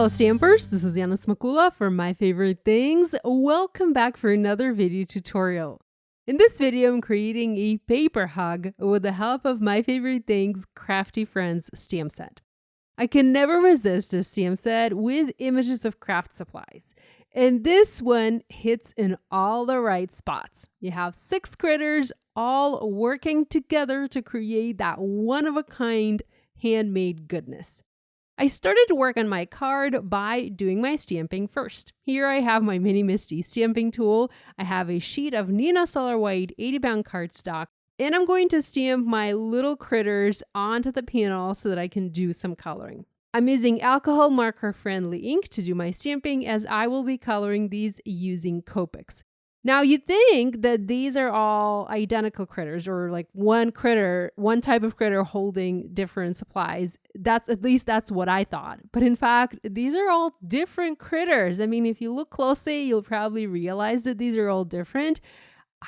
Hello Stampers, this is Yana Smakula for My Favorite Things. Welcome back for another video tutorial. In this video, I'm creating a paper hug with the help of My Favorite Things Crafty Friends stamp set. I can never resist a stamp set with images of craft supplies. And this one hits in all the right spots. You have 6 critters all working together to create that one-of-a-kind handmade goodness. I started to work on my card by doing my stamping first. Here I have my Mini Misty stamping tool. I have a sheet of Neenah Solar White 80-pound cardstock, and I'm going to stamp my little critters onto the panel so that I can do some coloring. I'm using alcohol marker friendly ink to do my stamping, as I will be coloring these using Copics. Now you'd think that these are all identical critters, or like one type of critter holding different supplies. At least that's what I thought. But in fact, these are all different critters. I mean, if you look closely, you'll probably realize that these are all different.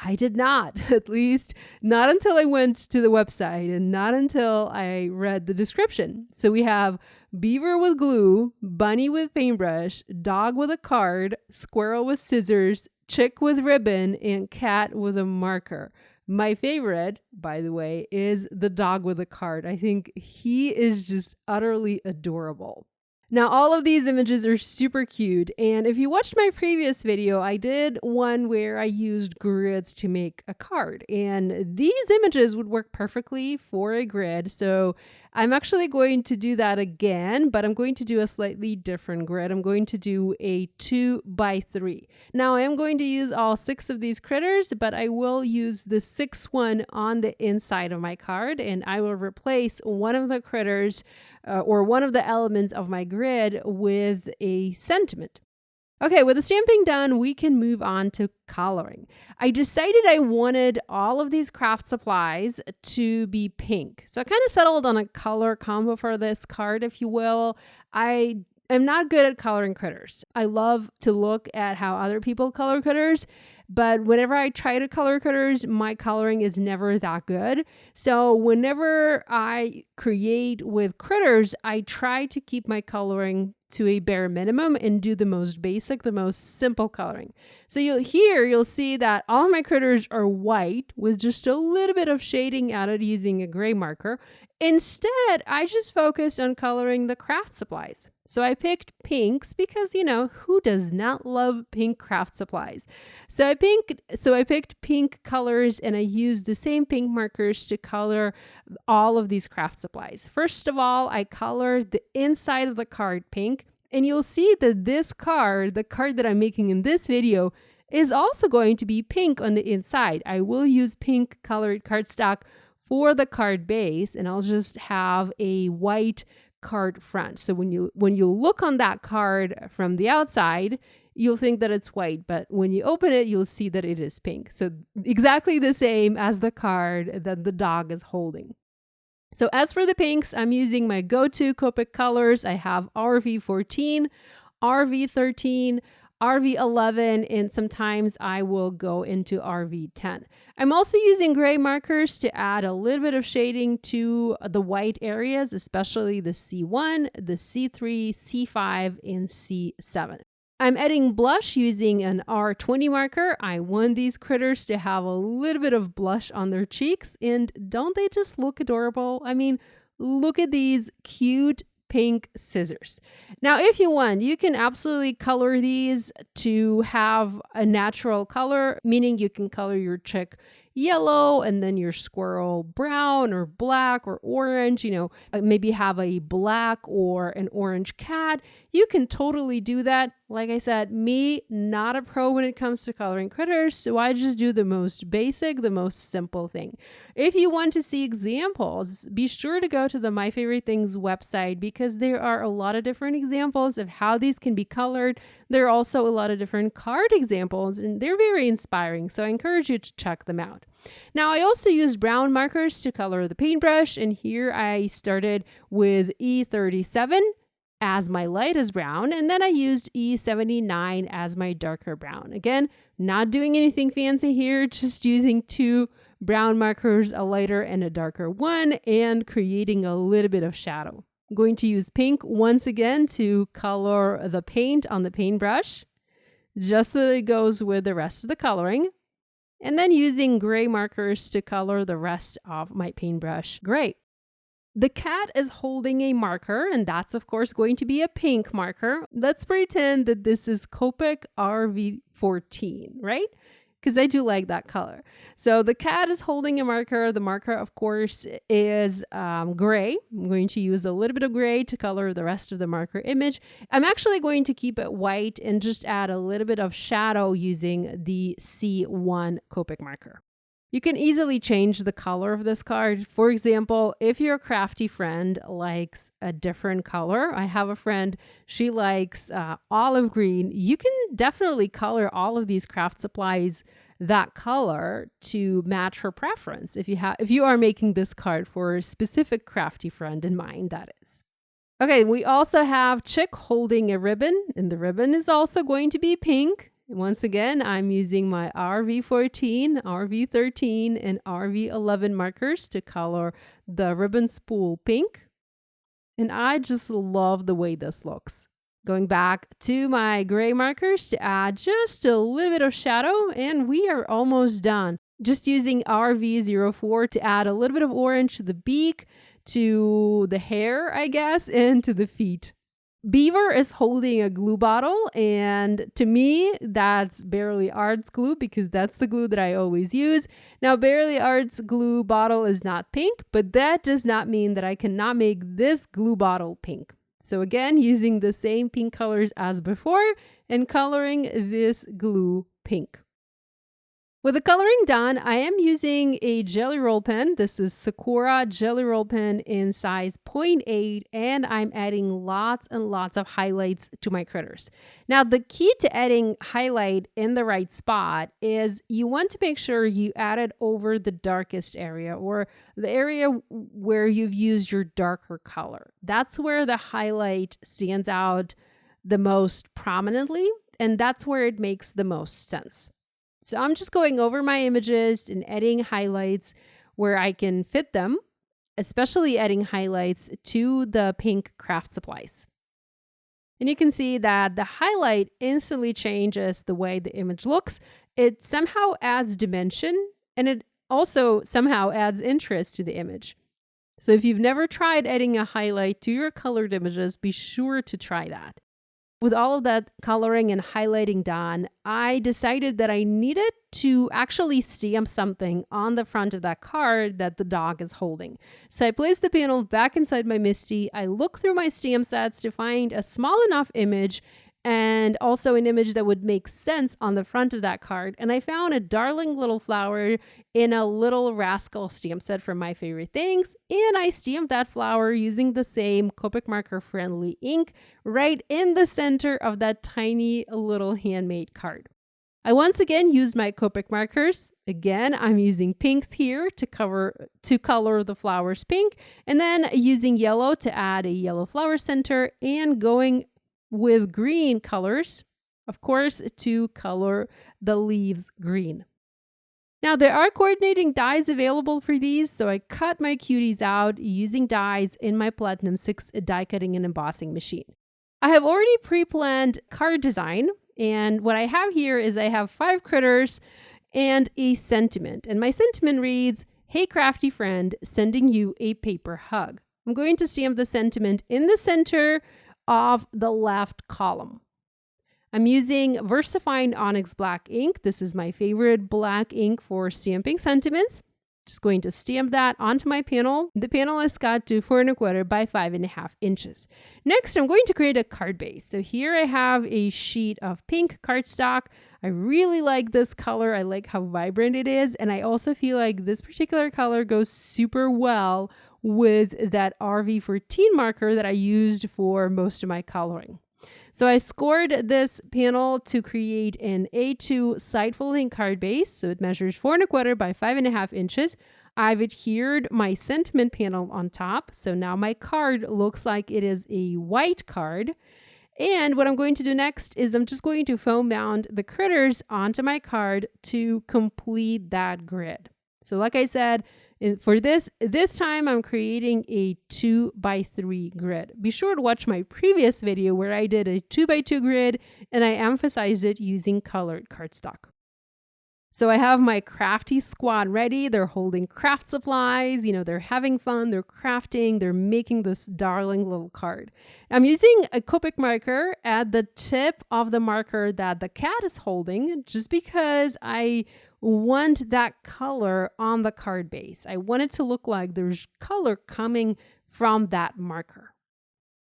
I did not, at least not until I went to the website and not until I read the description. So we have beaver with glue, bunny with paintbrush, dog with a card, squirrel with scissors, chick with ribbon, and cat with a marker. My favorite, by the way, is the dog with a card. I think he is just utterly adorable. Now, all of these images are super cute, and if you watched my previous video, I did one where I used grids to make a card, and these images would work perfectly for a grid, so I'm actually going to do that again, but I'm going to do a slightly different grid. I'm going to do a 2x3. Now, I am going to use all 6 of these critters, but I will use the 6th one on the inside of my card, and I will replace one of the critters or one of the elements of my grid with a sentiment. Okay, with the stamping done, we can move on to coloring. I decided I wanted all of these craft supplies to be pink. So I kind of settled on a color combo for this card, if you will. I am not good at coloring critters. I love to look at how other people color critters, but whenever I try to color critters, my coloring is never that good. So whenever I create with critters, I try to keep my coloring to a bare minimum and do the most basic, the most simple coloring. So you'll see that all of my critters are white with just a little bit of shading added using a gray marker. Instead, I just focused on coloring the craft supplies. So I picked pinks because, who does not love pink craft supplies? So I picked pink colors, and I used the same pink markers to color all of these craft supplies. First of all, I colored the inside of the card pink, and you'll see that this card, the card that I'm making in this video, is also going to be pink on the inside. I will use pink colored cardstock for the card base, and I'll just have a white card front. So when you look on that card from the outside, you'll think that it's white, but when you open it, you'll see that it is pink. So exactly the same as the card that the dog is holding. So as for the pinks, I'm using my go-to Copic colors. I have RV14, RV13, RV11, and sometimes I will go into RV10. I'm also using gray markers to add a little bit of shading to the white areas, especially the C1, the C3, C5, and C7. I'm adding blush using an R20 marker. I want these critters to have a little bit of blush on their cheeks, and don't they just look adorable? I mean, look at these cute pink scissors. Now, if you want, you can absolutely color these to have a natural color, meaning you can color your chick yellow and then your squirrel brown or black or orange, maybe have a black or an orange cat. You can totally do that. Like I said, me, not a pro when it comes to coloring critters, so I just do the most basic, the most simple thing. If you want to see examples, be sure to go to the My Favorite Things website, because there are a lot of different examples of how these can be colored. There are also a lot of different card examples, and they're very inspiring, so I encourage you to check them out. Now, I also used brown markers to color the paintbrush, and here I started with E37 as my lightest brown, and then I used E79 as my darker brown. Again, not doing anything fancy here, just using 2 brown markers, a lighter and a darker one, and creating a little bit of shadow. I'm going to use pink once again to color the paint on the paintbrush, just so that it goes with the rest of the coloring. And then using gray markers to color the rest of my paintbrush gray. The cat is holding a marker, and that's of course going to be a pink marker. Let's pretend that this is Copic RV14, right? Because I do like that color. So the cat is holding a marker. The marker, of course, is gray. I'm going to use a little bit of gray to color the rest of the marker image. I'm actually going to keep it white and just add a little bit of shadow using the C1 Copic marker. You can easily change the color of this card. For example, if your crafty friend likes a different color, I have a friend, she likes olive green. You can definitely color all of these craft supplies that color to match her preference. If you are making this card for a specific crafty friend in mind, that is. Okay, we also have Chick holding a ribbon, and the ribbon is also going to be pink. Once again, I'm using my RV14, RV13, and RV11 markers to color the ribbon spool pink. And I just love the way this looks. Going back to my gray markers to add just a little bit of shadow, and we are almost done. Just using RV04 to add a little bit of orange to the beak, to the hair, I guess, and to the feet. Beaver is holding a glue bottle, and to me, that's Barely Arts glue because that's the glue that I always use. Now, Barely Arts glue bottle is not pink, but that does not mean that I cannot make this glue bottle pink. So again, using the same pink colors as before and coloring this glue pink. With the coloring done, I am using a jelly roll pen. This is Sakura jelly roll pen in size 0.8, and I'm adding lots and lots of highlights to my critters. Now, the key to adding highlight in the right spot is you want to make sure you add it over the darkest area or the area where you've used your darker color. That's where the highlight stands out the most prominently, and that's where it makes the most sense. So I'm just going over my images and adding highlights where I can fit them, especially adding highlights to the pink craft supplies. And you can see that the highlight instantly changes the way the image looks. It somehow adds dimension, and it also somehow adds interest to the image. So if you've never tried adding a highlight to your colored images, be sure to try that. With all of that coloring and highlighting done, I decided that I needed to actually stamp something on the front of that card that the dog is holding. So I placed the panel back inside my MISTI. I looked through my stamp sets to find a small enough image and also an image that would make sense on the front of that card. And I found a darling little flower in a Little Rascal stamp set from My Favorite Things. And I stamped that flower using the same Copic marker friendly ink right in the center of that tiny little handmade card. I once again used my Copic markers. Again, I'm using pinks here to color the flowers pink, and then using yellow to add a yellow flower center, and going with green colors, of course, to color the leaves green. Now, there are coordinating dies available for these, so I cut my cuties out using dies in my Platinum 6 die cutting and embossing machine. I have already pre-planned card design, and what I have here is I have 5 critters and a sentiment. And my sentiment reads, "Hey crafty friend, sending you a paper hug." I'm going to stamp the sentiment in the center of the left column. I'm using VersaFine Onyx Black ink. This is my favorite black ink for stamping sentiments. Just going to stamp that onto my panel. The panel is cut to 4 1/4 by 5.5 inches. Next, I'm going to create a card base. So here I have a sheet of pink cardstock. I really like this color. I like how vibrant it is. And I also feel like this particular color goes super well with that RV14 marker that I used for most of my coloring. So I scored this panel to create an A2 side folding card base. So it measures 4 1/4 by 5.5 inches. I've adhered my sentiment panel on top. So now my card looks like it is a white card. And what I'm going to do next is I'm just going to foam mount the critters onto my card to complete that grid. So like I said, For this time I'm creating a 2x3 grid. Be sure to watch my previous video where I did a 2x2 grid and I emphasized it using colored cardstock. So I have my Crafty squad ready. They're holding craft supplies, they're having fun, they're crafting, they're making this darling little card. I'm using a Copic marker at the tip of the marker that the cat is holding, just because I want that color on the card base. I want it to look like there's color coming from that marker.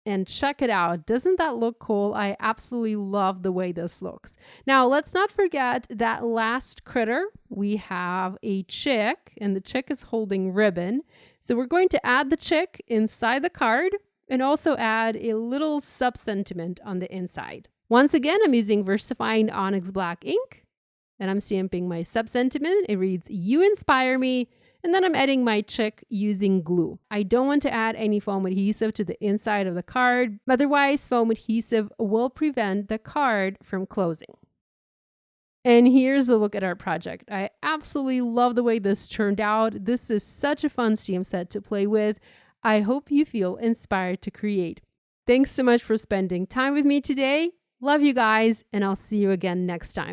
And check it out. Doesn't that look cool? I absolutely love the way this looks. Now, let's not forget that last critter. We have a chick, and the chick is holding ribbon. So we're going to add the chick inside the card and also add a little sub-sentiment on the inside. Once again, I'm using VersaFine Onyx Black ink, and I'm stamping my sub-sentiment. It reads, "You inspire me." And then I'm adding my chick using glue. I don't want to add any foam adhesive to the inside of the card. Otherwise, foam adhesive will prevent the card from closing. And here's a look at our project. I absolutely love the way this turned out. This is such a fun stamp set to play with. I hope you feel inspired to create. Thanks so much for spending time with me today. Love you guys, and I'll see you again next time.